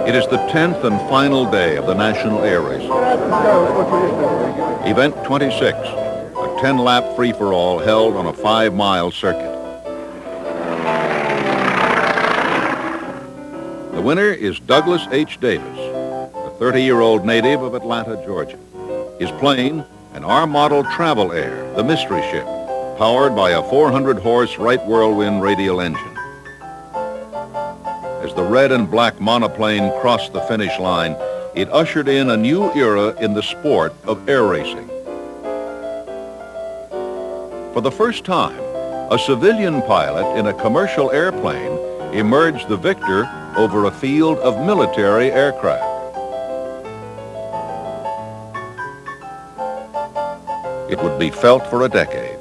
It is the 10th and final day of the National Air Race. Event 26, a 10-lap free-for-all held on a 5-mile circuit. The winner is Douglas H. Davis, a 30-year-old native of Atlanta, Georgia. His plane, an R-model Travel Air, the Mystery Ship, powered by a 400-horse Wright Whirlwind radial engine. As the red and black monoplane crossed the finish line, it ushered in a new era in the sport of air racing. For the first time, a civilian pilot in a commercial airplane emerged the victor over a field of military aircraft. It would be felt for a decade.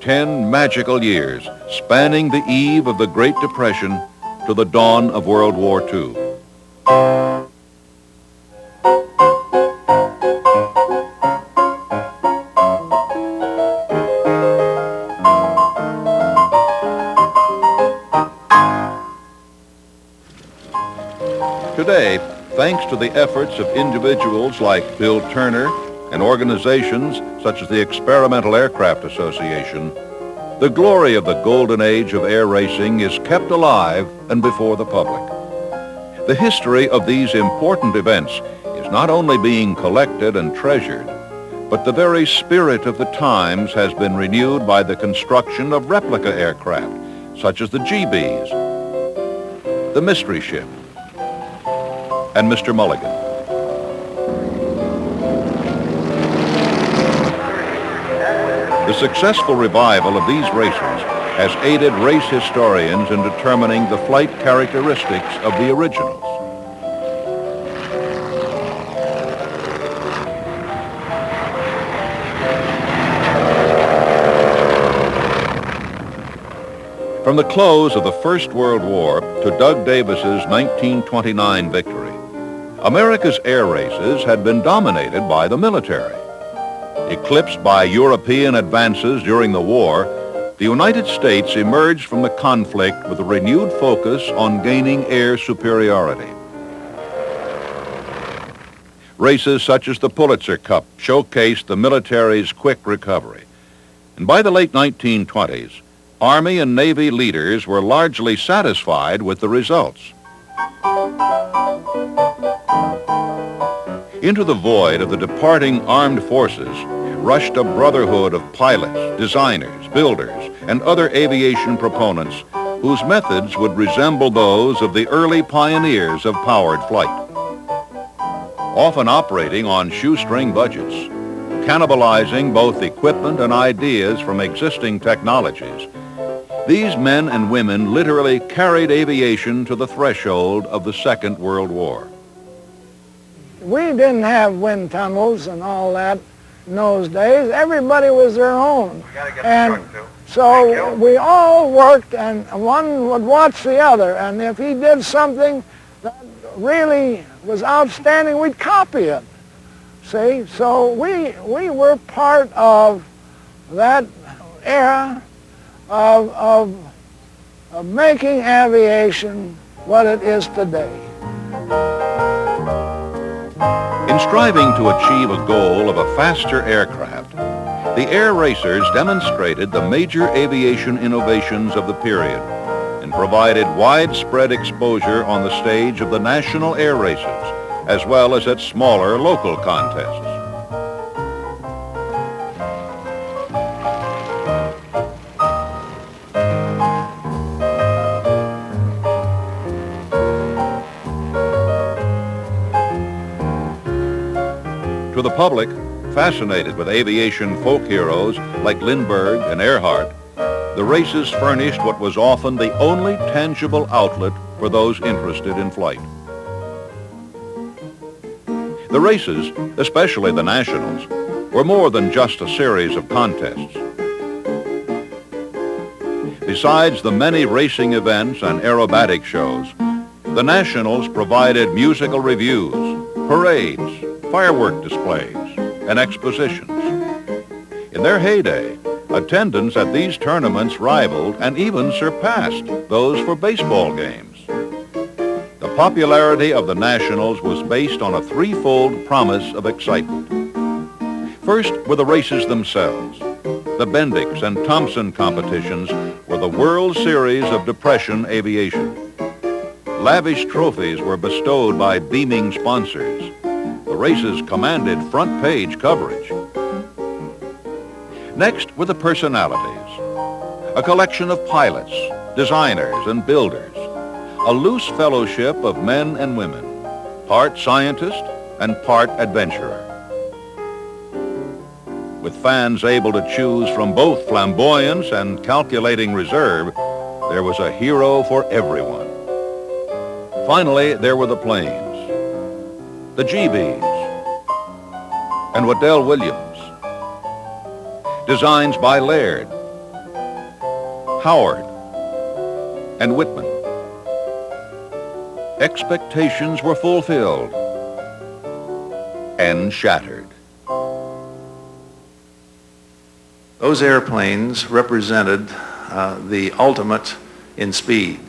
10 magical years spanning the eve of the Great Depression to the dawn of World War II. Today, thanks to the efforts of individuals like Bill Turner and organizations such as the Experimental Aircraft Association, the glory of the golden age of air racing is kept alive and before the public. The history of these important events is not only being collected and treasured, but the very spirit of the times has been renewed by the construction of replica aircraft, such as the GBs, the Mystery Ship, and Mr. Mulligan. The successful revival of these races has aided race historians in determining the flight characteristics of the originals. From the close of the First World War to Doug Davis's 1929 victory, America's air races had been dominated by the military. Eclipsed by European advances during the war, the United States emerged from the conflict with a renewed focus on gaining air superiority. Races such as the Pulitzer Cup showcased the military's quick recovery. And by the late 1920s, Army and Navy leaders were largely satisfied with the results. Into the void of the departing armed forces rushed a brotherhood of pilots, designers, builders, and other aviation proponents whose methods would resemble those of the early pioneers of powered flight. Often operating on shoestring budgets, cannibalizing both equipment and ideas from existing technologies, these men and women literally carried aviation to the threshold of the Second World War. We didn't have wind tunnels and all that in those days. Everybody was their own. And so we all worked, and one would watch the other, and if he did something that really was outstanding, we'd copy it. See? So we were part of that era of making aviation what it is today. In striving to achieve a goal of a faster aircraft, the air racers demonstrated the major aviation innovations of the period and provided widespread exposure on the stage of the national air races, as well as at smaller local contests. To the public, fascinated with aviation folk heroes like Lindbergh and Earhart, the races furnished what was often the only tangible outlet for those interested in flight. The races, especially the nationals, were more than just a series of contests. Besides the many racing events and aerobatic shows, the nationals provided musical reviews, parades, firework displays, and expositions. In their heyday, attendance at these tournaments rivaled and even surpassed those for baseball games. The The popularity of the Nationals was based on a threefold promise of excitement. First were the races themselves. The Bendix and Thompson competitions were the World Series of Depression aviation. Lavish trophies were bestowed by beaming sponsors. The races commanded front-page coverage. Next were the personalities. A collection of pilots, designers, and builders. A loose fellowship of men and women, part scientist and part adventurer. With fans able to choose from both flamboyance and calculating reserve, there was a hero for everyone. Finally, there were the planes, the GBs, and Waddell Williams. Designs by Laird, Howard, and Whitman. Expectations were fulfilled and shattered. Those airplanes represented the ultimate in speed.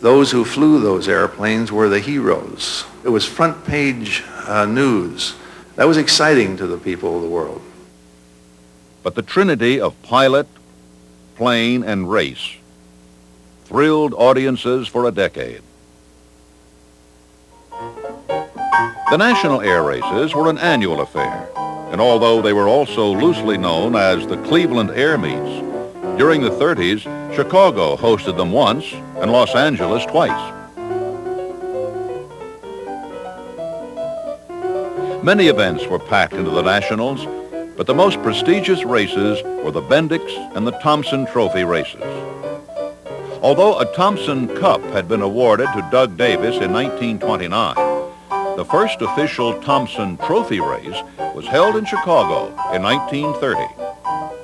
Those who flew those airplanes were the heroes. It was front page news. That was exciting to the people of the world. But the trinity of pilot, plane, and race thrilled audiences for a decade. The National Air Races were an annual affair, and although they were also loosely known as the Cleveland Air Meets, during the 30s, Chicago hosted them once and Los Angeles twice. Many events were packed into the Nationals, but the most prestigious races were the Bendix and the Thompson Trophy races. Although a Thompson Cup had been awarded to Doug Davis in 1929, the first official Thompson Trophy race was held in Chicago in 1930.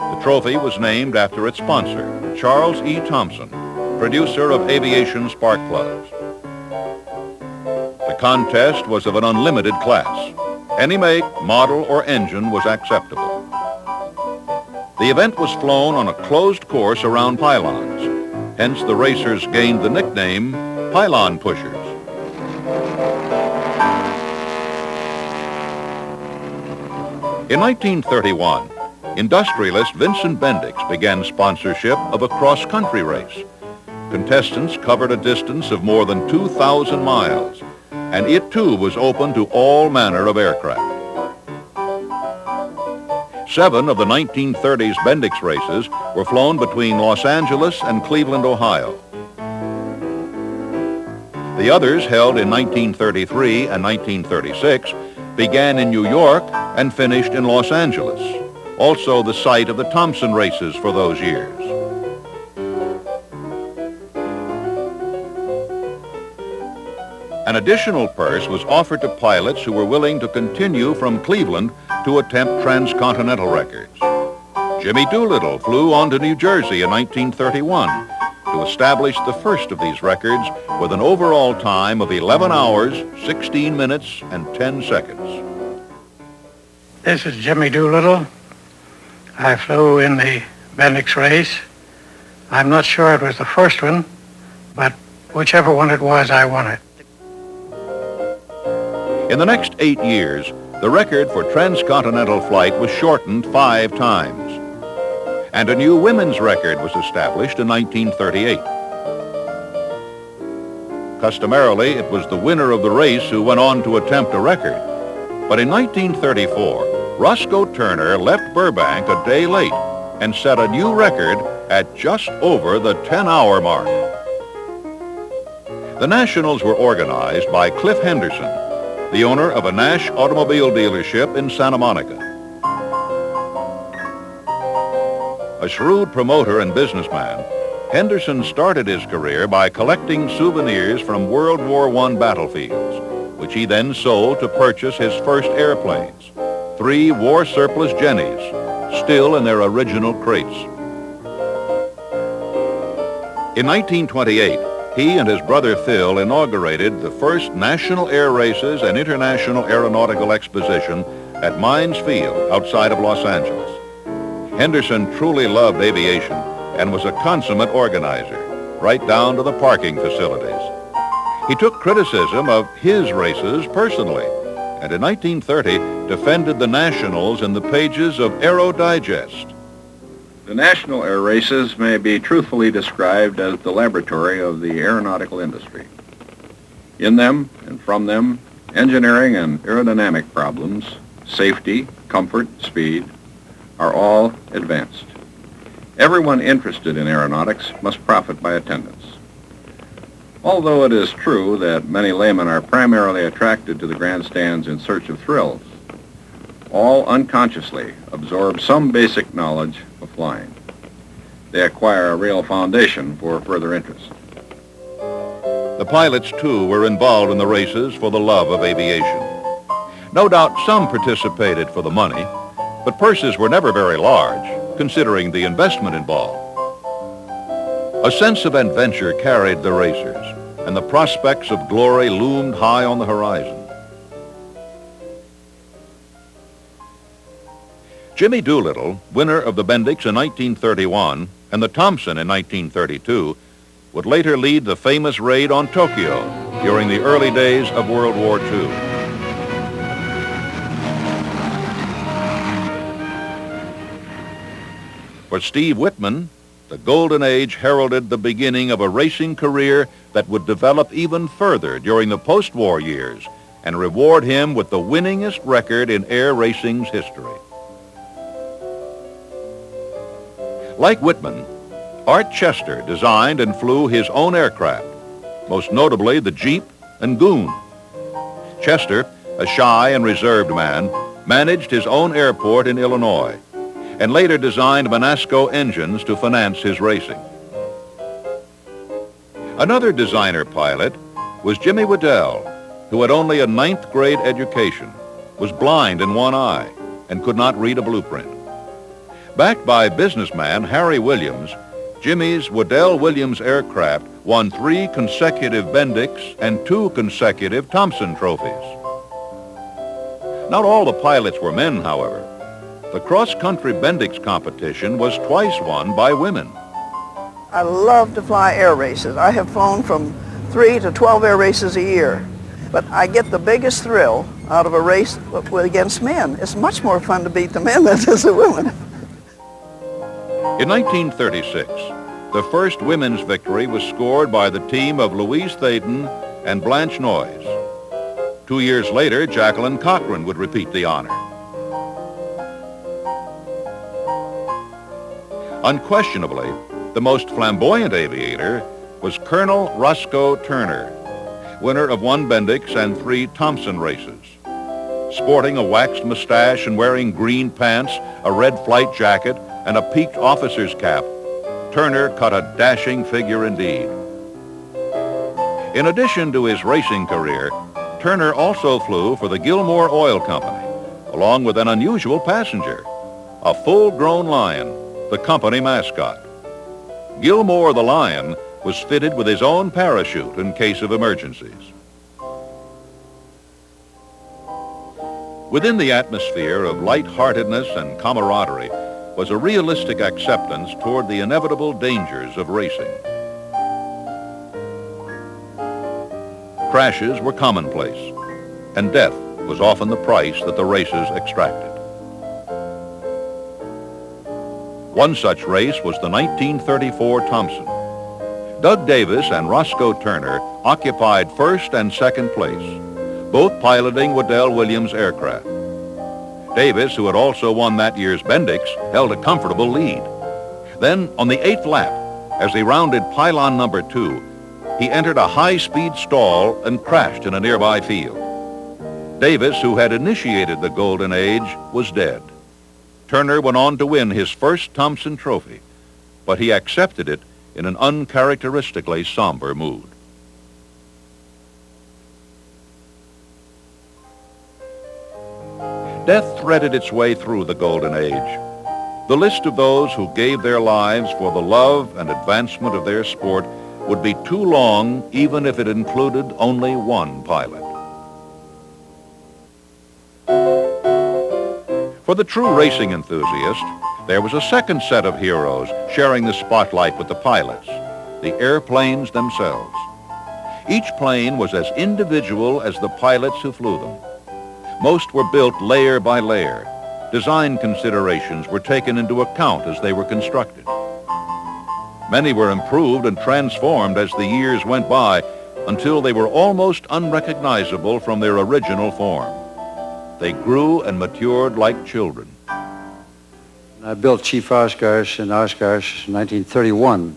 The trophy was named after its sponsor, Charles E. Thompson, producer of aviation spark plugs. The contest was of an unlimited class. Any make, model, or engine was acceptable. The event was flown on a closed course around pylons. Hence, the racers gained the nickname pylon pushers. In 1931, industrialist Vincent Bendix began sponsorship of a cross-country race. Contestants covered a distance of more than 2,000 miles, and it too was open to all manner of aircraft. 7 of the 1930s Bendix races were flown between Los Angeles and Cleveland, Ohio. The others, held in 1933 and 1936, began in New York and finished in Los Angeles, also the site of the Thompson races for those years. An additional purse was offered to pilots who were willing to continue from Cleveland to attempt transcontinental records. Jimmy Doolittle flew on to New Jersey in 1931 to establish the first of these records with an overall time of 11 hours, 16 minutes, and 10 seconds. This is Jimmy Doolittle. I flew in the Bendix race. I'm not sure it was the first one, but whichever one it was, I won it. In the next 8 years, the record for transcontinental flight was shortened 5 times, and a new women's record was established in 1938. Customarily, it was the winner of the race who went on to attempt a record, but in 1934, Roscoe Turner left Burbank a day late and set a new record at just over the 10-hour mark. The Nationals were organized by Cliff Henderson, the owner of a Nash automobile dealership in Santa Monica. A shrewd promoter and businessman, Henderson started his career by collecting souvenirs from World War I battlefields, which he then sold to purchase his first airplanes, 3 war surplus Jennies, still in their original crates. In 1928, he and his brother Phil inaugurated the first National Air Races and International Aeronautical Exposition at Mines Field outside of Los Angeles. Henderson truly loved aviation and was a consummate organizer, right down to the parking facilities. He took criticism of his races personally, and in 1930 defended the Nationals in the pages of Aero Digest. The national air races may be truthfully described as the laboratory of the aeronautical industry. In them and from them, engineering and aerodynamic problems, safety, comfort, speed, are all advanced. Everyone interested in aeronautics must profit by attendance. Although it is true that many laymen are primarily attracted to the grandstands in search of thrills, all unconsciously absorb some basic knowledge of flying. They acquire a real foundation for further interest. The pilots, too, were involved in the races for the love of aviation. No doubt some participated for the money, but purses were never very large, considering the investment involved. A sense of adventure carried the racers, and the prospects of glory loomed high on the horizon. Jimmy Doolittle, winner of the Bendix in 1931 and the Thompson in 1932, would later lead the famous raid on Tokyo during the early days of World War II. For Steve Whitman, the Golden Age heralded the beginning of a racing career that would develop even further during the post-war years and reward him with the winningest record in air racing's history. Like Whitman, Art Chester designed and flew his own aircraft, most notably the Jeep and Goon. Chester, a shy and reserved man, managed his own airport in Illinois and later designed Manasco engines to finance his racing. Another designer pilot was Jimmy Waddell, who had only a 9th grade education, was blind in one eye, and could not read a blueprint. Backed by businessman Harry Williams, Jimmy's Waddell Williams aircraft won 3 consecutive Bendix and 2 consecutive Thompson trophies. Not all the pilots were men, however. The cross-country Bendix competition was twice won by women. I love to fly air races. I have flown from 3 to 12 air races a year. But I get the biggest thrill out of a race against men. It's much more fun to beat the men than it is the women. In 1936, the first women's victory was scored by the team of Louise Thaden and Blanche Noyes. 2 years later, Jacqueline Cochran would repeat the honor. Unquestionably, the most flamboyant aviator was Colonel Roscoe Turner, winner of 1 Bendix and 3 Thompson races. Sporting a waxed mustache and wearing green pants, a red flight jacket, and a peaked officer's cap, Turner cut a dashing figure indeed. In addition to his racing career, Turner also flew for the Gilmore Oil Company, along with an unusual passenger, a full-grown lion, the company mascot. Gilmore the lion was fitted with his own parachute in case of emergencies. Within the atmosphere of lightheartedness and camaraderie was a realistic acceptance toward the inevitable dangers of racing. Crashes were commonplace, and death was often the price that the races extracted. One such race was the 1934 Thompson. Doug Davis and Roscoe Turner occupied 1st and 2nd place, both piloting Waddell Williams aircraft. Davis, who had also won that year's Bendix, held a comfortable lead. Then, on the 8th lap, as he rounded pylon number 2, he entered a high-speed stall and crashed in a nearby field. Davis, who had initiated the Golden Age, was dead. Turner went on to win his first Thompson trophy, but he accepted it in an uncharacteristically somber mood. Death threaded its way through the Golden Age. The list of those who gave their lives for the love and advancement of their sport would be too long even if it included only one pilot. For the true racing enthusiast, there was a second set of heroes sharing the spotlight with the pilots, the airplanes themselves. Each plane was as individual as the pilots who flew them. Most were built layer by layer. Design considerations were taken into account as they were constructed. Many were improved and transformed as the years went by until they were almost unrecognizable from their original form. They grew and matured like children. I built Chief Oshkosh in Oshkosh in 1931,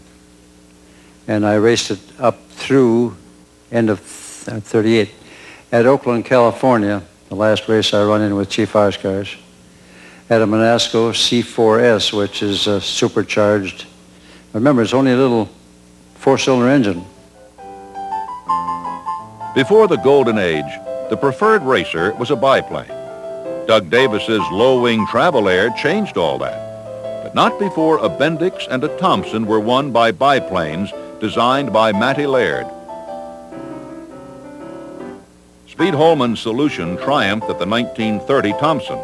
and I raced it up through end of 38. At Oakland, California, the last race I run in with Chief Oshkosh, had a Monasco C4S, which is supercharged. Remember, it's only a little four-cylinder engine. Before the Golden Age, the preferred racer was a biplane. Doug Davis's low-wing Travel Air changed all that, but not before a Bendix and a Thompson were won by biplanes designed by Matty Laird. Speed Holman's solution triumphed at the 1930 Thompson,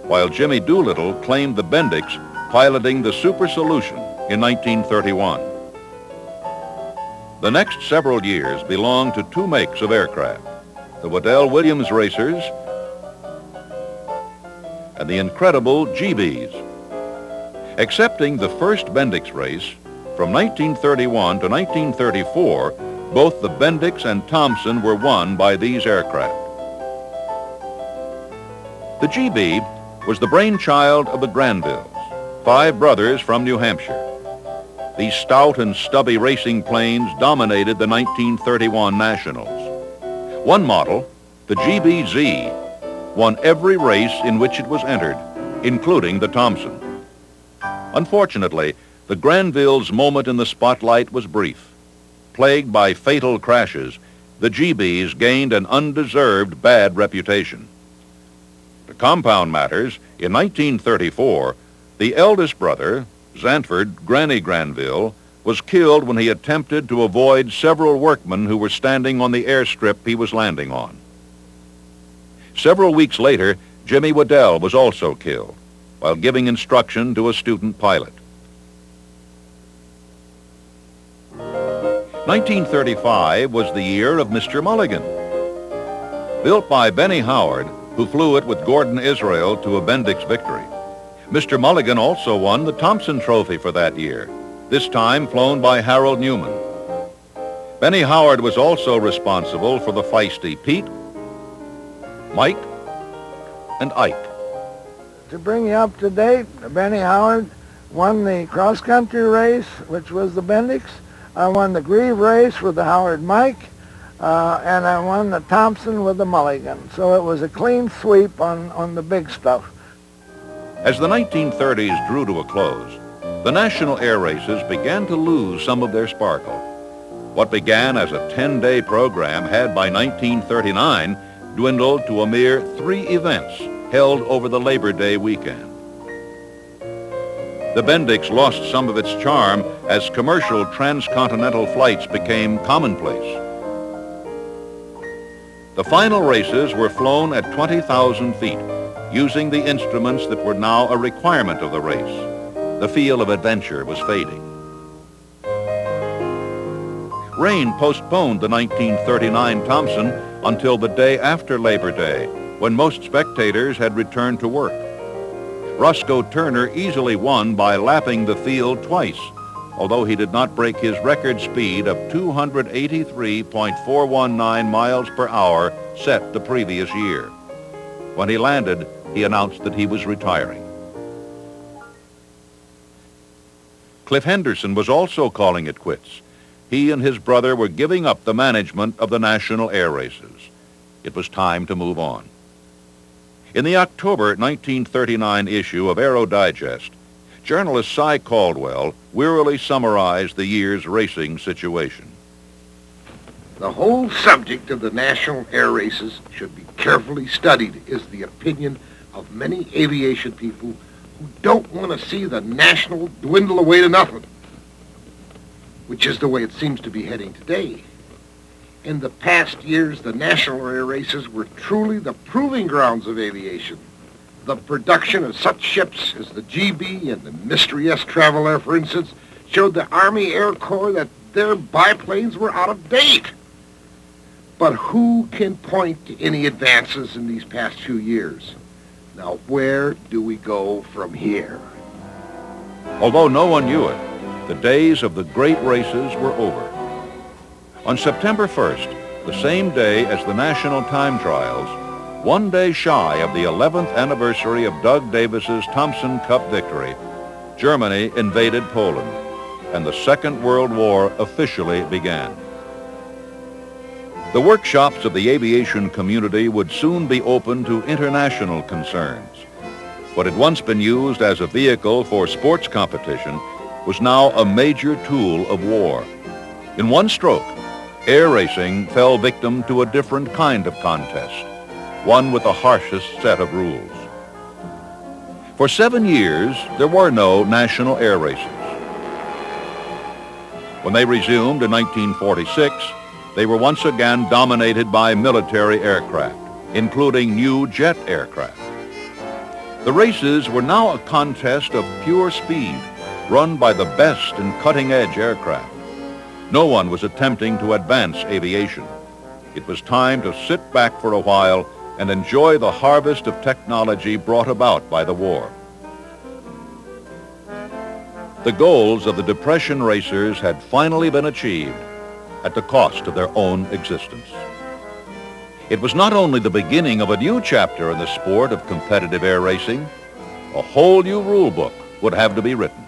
while Jimmy Doolittle claimed the Bendix, piloting the Super Solution in 1931. The next several years belonged to two makes of aircraft, the Waddell Williams racers and the incredible GBs. Excepting the first Bendix race, from 1931 to 1934, both the Bendix and Thompson were won by these aircraft. The GB was the brainchild of the Granvilles, 5 brothers from New Hampshire. These stout and stubby racing planes dominated the 1931 Nationals. One model, the GBZ, won every race in which it was entered, including the Thompson. Unfortunately, the Granvilles' moment in the spotlight was brief. Plagued by fatal crashes, the GBs gained an undeserved bad reputation. To compound matters, in 1934, the eldest brother, Zanford Granny Granville, was killed when he attempted to avoid several workmen who were standing on the airstrip he was landing on. Several weeks later, Jimmy Waddell was also killed while giving instruction to a student pilot. 1935 was the year of Mr. Mulligan. Built by Benny Howard, who flew it with Gordon Israel to a Bendix victory, Mr. Mulligan also won the Thompson Trophy for that year, this time flown by Harold Newman. Benny Howard was also responsible for the feisty Pete, Mike, and Ike. To bring you up to date, Benny Howard won the cross-country race, which was the Bendix. I won the Grieve race with the Howard Mike, and I won the Thompson with the Mulligan. So it was a clean sweep on the big stuff. As the 1930s drew to a close, the national air races began to lose some of their sparkle. What began as a 10-day program had by 1939 dwindled to a mere 3 events held over the Labor Day weekend. The Bendix lost some of its charm as commercial transcontinental flights became commonplace. The final races were flown at 20,000 feet, using the instruments that were now a requirement of the race. The feel of adventure was fading. Rain postponed the 1939 Thompson until the day after Labor Day, when most spectators had returned to work. Roscoe Turner easily won by lapping the field twice, although he did not break his record speed of 283.419 miles per hour set the previous year. When he landed, he announced that he was retiring. Cliff Henderson was also calling it quits. He and his brother were giving up the management of the national air races. It was time to move on. In the October 1939 issue of Aero Digest, journalist Cy Caldwell wearily summarized the year's racing situation. The whole subject of the national air races should be carefully studied, is the opinion of many aviation people who don't want to see the national dwindle away to nothing, which is the way it seems to be heading today. In the past years, the national air races were truly the proving grounds of aviation. The production of such ships as the GB and the Mystery S Travel Air, for instance, showed the Army Air Corps that their biplanes were out of date. But who can point to any advances in these past few years? Now, where do we go from here? Although no one knew it, the days of the great races were over. On September 1st, the same day as the national time trials, one day shy of the 11th anniversary of Doug Davis's Thompson Cup victory, Germany invaded Poland, and the Second World War officially began. The workshops of the aviation community would soon be open to international concerns. What had once been used as a vehicle for sports competition was now a major tool of war. In one stroke, air racing fell victim to a different kind of contest, one with the harshest set of rules. For 7 years, there were no national air races. When they resumed in 1946, they were once again dominated by military aircraft, including new jet aircraft. The races were now a contest of pure speed, run by the best and cutting-edge aircraft. No one was attempting to advance aviation. It was time to sit back for a while and enjoy the harvest of technology brought about by the war. The goals of the Depression racers had finally been achieved at the cost of their own existence. It was not only the beginning of a new chapter in the sport of competitive air racing, a whole new rule book would have to be written.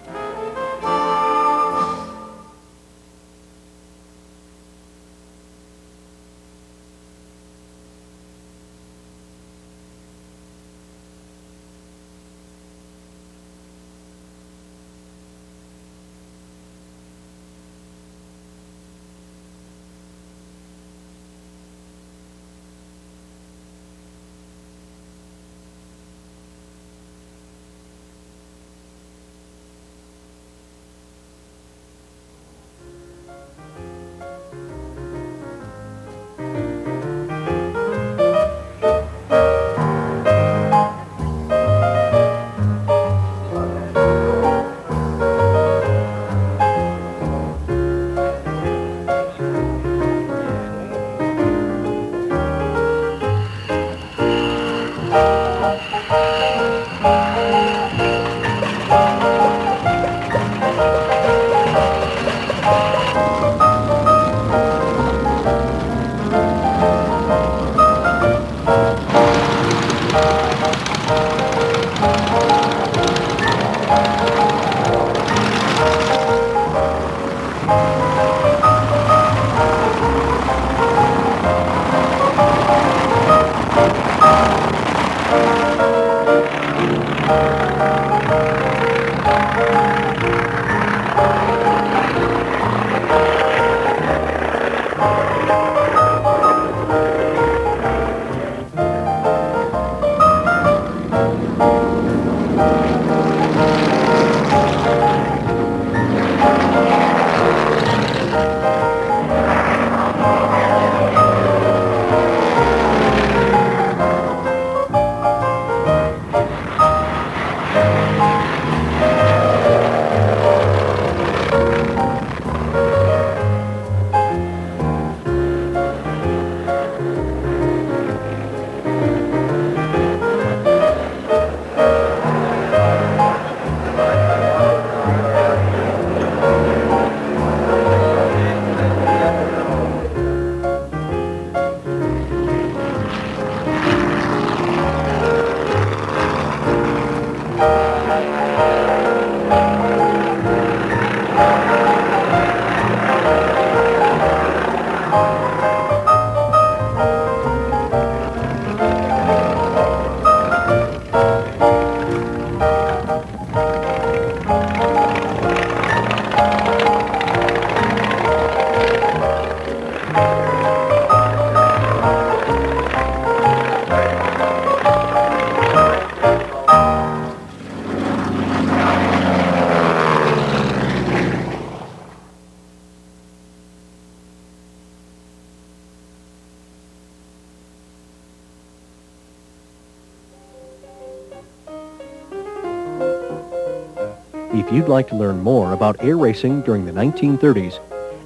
If you'd like to learn more about air racing during the 1930s,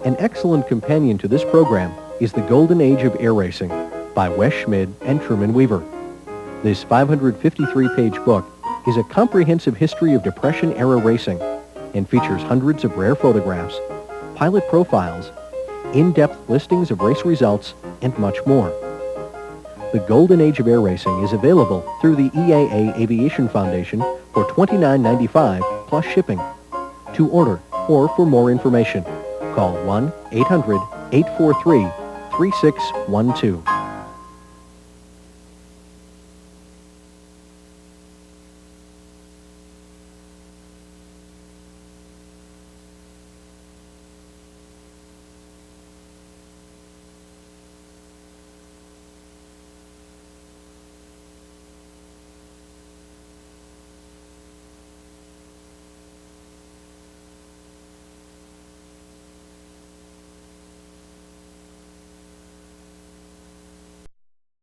an excellent companion to this program is The Golden Age of Air Racing by Wes Schmid and Truman Weaver. This 553-page book is a comprehensive history of Depression-era racing and features hundreds of rare photographs, pilot profiles, in-depth listings of race results, and much more. The Golden Age of Air Racing is available through the EAA Aviation Foundation for $29.95 plus shipping. To order or for more information, call 1-800-843-3612.